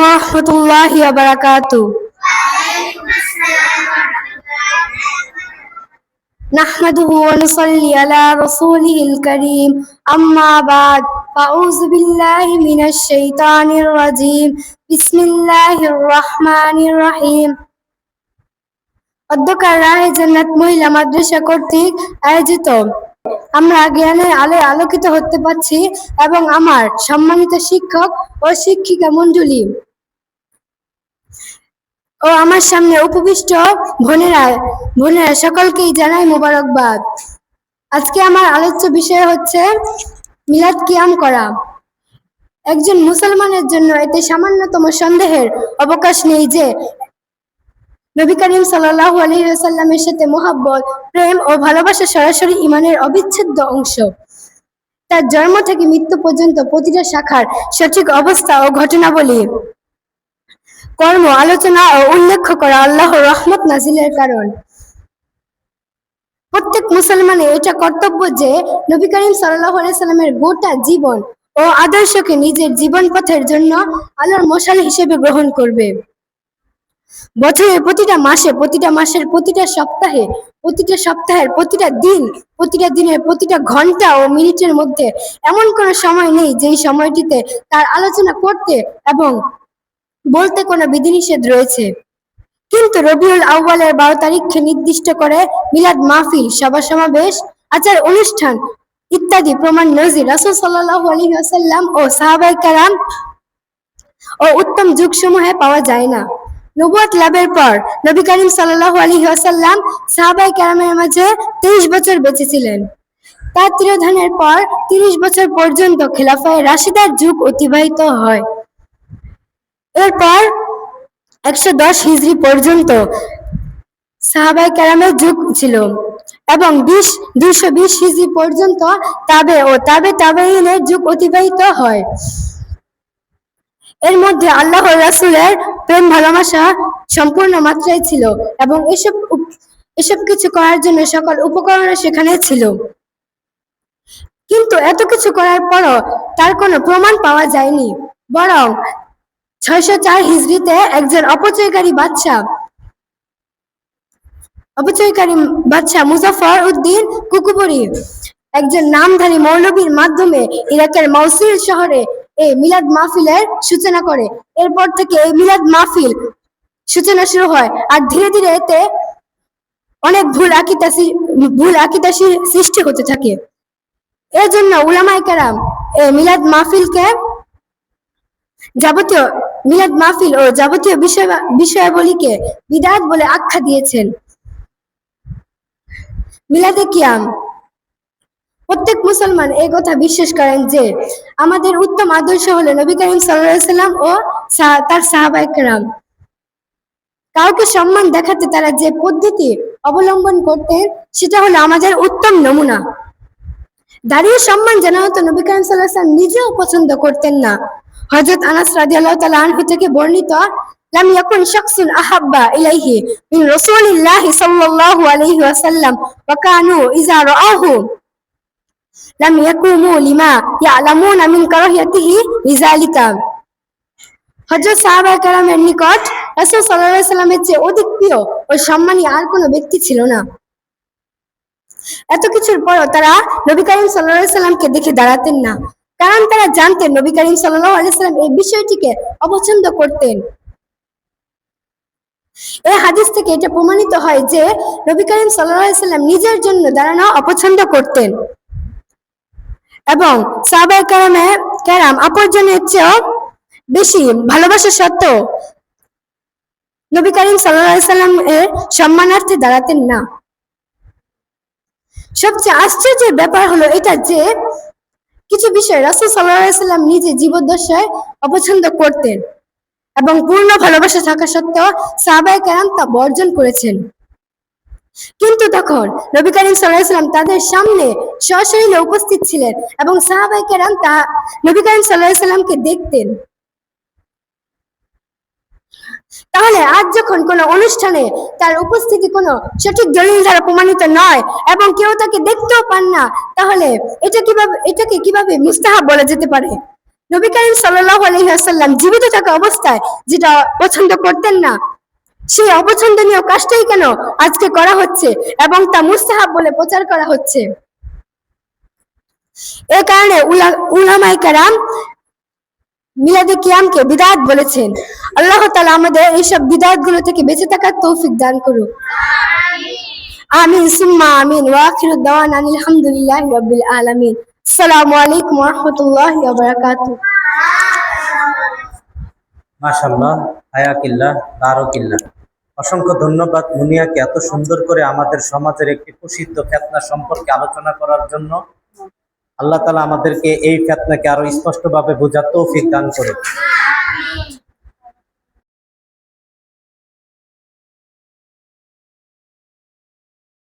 warahmatullahi wabarakatuh. نحمده ونصلي على رسوله الكريم أما بعد فأعوذ بالله من الشيطان الرجيم بسم الله الرحمن الرحيم অধ্যকার রাহে জান্নাত মহিলা মাদ্রাসা কর্তৃক আয়োজিত আমরা জ্ঞানের আলোয় আলোকিত হতে পারছি এবং আমার সম্মানিত শিক্ষক ও শিক্ষিকা মণ্ডলী ও আমার সামনে উপবিষ্ট বোনেরা সকলকেই জানাই মোবারকবাদ। আজকে আমার আলোচ্য বিষয় হচ্ছে মিলাদ কিয়াম করা। একজন মুসলমানের জন্য এতে সামান্যতম সন্দেহের অবকাশ নেই যে নবী করিম সাল্লাল্লাহু আলাইহি ওয়াসাল্লামের সাথে মহব্বত, প্রেম ও ভালোবাসা সরাসরি ঈমানের অবিচ্ছেদ্য অংশ। তার জন্ম থেকে মৃত্যু পর্যন্ত প্রতিটা শাখার সঠিক অবস্থা ও ঘটনাবলী, কর্ম, আলোচনা ও উল্লেখ করা আল্লাহর রহমত নাজিলের কারণ। প্রত্যেক মুসলমানের এটা কর্তব্য যে নবী করিম সাল্লাল্লাহু আলাইহি ওয়াসাল্লামের গোটা জীবন ও আদর্শকে নিজের জীবন পথের জন্য আলোর মশাল হিসেবে গ্রহণ করবে। বছরের প্রতিটা মাসে, প্রতিটা মাসের প্রতিটা সপ্তাহে, প্রতিটা সপ্তাহের প্রতিটা দিন, প্রতিটা দিনের প্রতিটা ঘন্টা ও মিনিটের মধ্যে এমন কোনো সময় নেই যেই সময়টিতে তার আলোচনা করতে এবং বলতে কোনো বিধিনিষেধ রয়েছে। কিন্তু রবিউল আউয়ালের 12 তারিখকে নির্দিষ্ট করে মিলাদ মাহফিল, সভা সমাবেশ, আচার অনুষ্ঠান ইত্যাদি প্রমাণ নজির রাসূল সাল্লাল্লাহু আলাইহি ওয়াসাল্লাম ও সাহাবায়ে কেরাম ও উত্তম যুগসমূহে পাওয়া যায় না। নবুয়ত লাভের পর নবী করিম সাল্লাল্লাহু আলাইহি ওয়াসাল্লাম সাহাবায়ে কেরামের মাঝে 23 বছর বেঁচে ছিলেন। তার তিরোধানের পর 30 বছর পর্যন্ত খেলাফায়ে রাশিদার যুগ অতিবাহিত হয়। এরপর 110 হিজরি পর্যন্ত সাহাবায়ে কেরামের যুগ ছিল এবং 220 হিজরি পর্যন্ত তাবে ও তাবেঈনের যুগ অতিবাহিত হয়। এর মধ্যে আল্লাহর রাসূলের প্রেম ভালোবাসা সম্পূর্ণ মাত্রায় ছিল এবং এসব কিছু করার জন্য সকল উপকরণ সেখানে ছিল। কিন্তু এত কিছু করার পরও তার কোনো প্রমাণ পাওয়া যায়নি, বরং 604 হিজরিতে একজন অপচয়কারী বাদশা মুজাফফর উদ্দিন কুকুবরী একজন নামধারী মৌলবীর মাধ্যমে ইরাকের মৌসুল শহরে এই মিলাদ মাহফিলের সূচনা করে। এরপর থেকে এই মিলাদ মাহফিল সূচনা শুরু হয় আর ধীরে ধীরে এতে অনেক ভুল আকীদা সৃষ্টি হতে থাকে। এর জন্য উলামায়ে কেরাম এই মিলাদ মাহফিল ও যাবতীয় বিষয়াবলীকে বিদআত বলে আখ্যা দিয়েছেন। মিলাদে কিয়াম, প্রত্যেক মুসলমান এই কথা বিশ্বাস করেন যে আমাদের উত্তম আদর্শ হলো নবী করিম সাল্লাল্লাহু আলাইহি ওয়াসাল্লাম ও তার সাহাবায়ে কেরাম। কাউকে সম্মান দেখাতে তারা যে পদ্ধতি অবলম্বন করতেন সেটা হলো আমাদের উত্তম নমুনা। দাঁড়িয়ে সম্মান জানা হতো নবী করিম সাল্লাল্লাহু আলাইহি ওয়াসাল্লাম নিজেও পছন্দ করতেন না। হযরত আনাস রাদিয়াল্লাহু তাআলা আনহু থেকে বর্ণিত, লাম ইয়াকুন শাখসুন আহাব্বা ইলাইহি মিন রাসূলিল্লাহি সাল্লাল্লাহু আলাইহি ওয়াসাল্লাম ওয়া কানু ইযা রাআহু লাম ইয়াকুমু লিমা ইয়ালামুনা মিন কারাহিয়াতিহি লিযালিকা। হযরত সাহাবায়ে কেরামের নিকট রাসূল সাল্লাল্লাহু আলাইহি ওয়াসাল্লামের চেয়ে অধিক প্রিয় ও সম্মানী আর কোনো ব্যক্তি ছিল না। এত কিছুর পরও তারা নবী করিম সাল্লাল্লাহু আলাইহি ওয়াসাল্লামকে দেখে দাঁড়াতেন না, কারণ তারা জানতেন নবী করিম সাল্লাল্লাহু আলাইহি ওয়াসাল্লাম এই বিষয়টিকে অপছন্দ করতেন। এই হাদিস থেকে এটা প্রমাণিত হয় যে নবী করিম সাল্লাল্লাহু আলাইহি ওয়াসাল্লাম নিজের জন্য দাঁড়ানো অপছন্দ করতেন এবং সাহাবায়ে কেরাম অপরজনের চেয়েও বেশি ভালোবাসা সত্ত্বেও নবী করিম সাল্লাল্লাহু আলাইহি ওয়াসাল্লামের সম্মানার্থে দাঁড়াতেন না। সবচেয়ে আশ্চর্যের ব্যাপার হলো এটা যে কিছু বিষয় রাসূল সাল্লাল্লাহু আলাইহি ওয়াসাল্লাম নিজে জীবদ্দশায় অপছন্দ করতেন এবং পূর্ণ ভালোবাসা থাকা সত্ত্বেও সাহাবায়ে কেরাম তা বর্জন করেছেন। কিন্তু তখন নবী করিম সাল্লাল্লাহু আলাইহি ওয়াসাল্লাম তাদের সামনে সশরীরে উপস্থিত ছিলেন এবং সাহাবায়ে কেরাম নবী করিম সাল্লাল্লাহু আলাইহি ওয়াসাল্লামকে দেখতেন। তাহলে আজ যখন কোনো অনুষ্ঠানে তার উপস্থিতি কোনো সঠিক দলিল দ্বারা প্রমাণিত নয় এবং কেউ তাকে দেখতেও পান না, তাহলে এটাকে কিভাবে মুস্তাহাব বলা যেতে পারে? নবী করিম সাল্লাল্লাহু আলাইহি ওয়াসাল্লাম জীবিত থাকা অবস্থায় যেটা পছন্দ করতেন না, সেই অপছন্দনীয় কাজটাই কেন আজকে করা হচ্ছে এবং তা মুস্তাহাব বলে প্রচার করা হচ্ছে। এ কারণে উলামায়ে কেরাম মিলাদে কিয়ামকে বিদআত বলেছেন। আল্লাহ তাআলা আমাদের এইসব বিদআত গুলো থেকে বেঁচে থাকার তৌফিক দান করুন। আমিন সুম্মা আমিন। ওয়া আখিরু দাওয়ানা আলহামদুলিল্লাহি রাব্বিল আলামিন। আসসালামু আলাইকুম ওয়া রাহমাতুল্লাহি ওয়া বারাকাতুহু। মাশাআল্লাহ, হায়াকিল্লাহ, বারাকিল্লাহ। অসংখ্য ধন্যবাদ মুনিয়াকে এত সুন্দর করে আমাদের সমাজের একটি প্রসিদ্ধ ফিতনা সম্পর্কে আলোচনা করার জন্য। আল্লাহ তাআলা আমাদেরকে এই ফিতনাকে আরো স্পষ্টভাবে বোঝার তৌফিক দান করুন।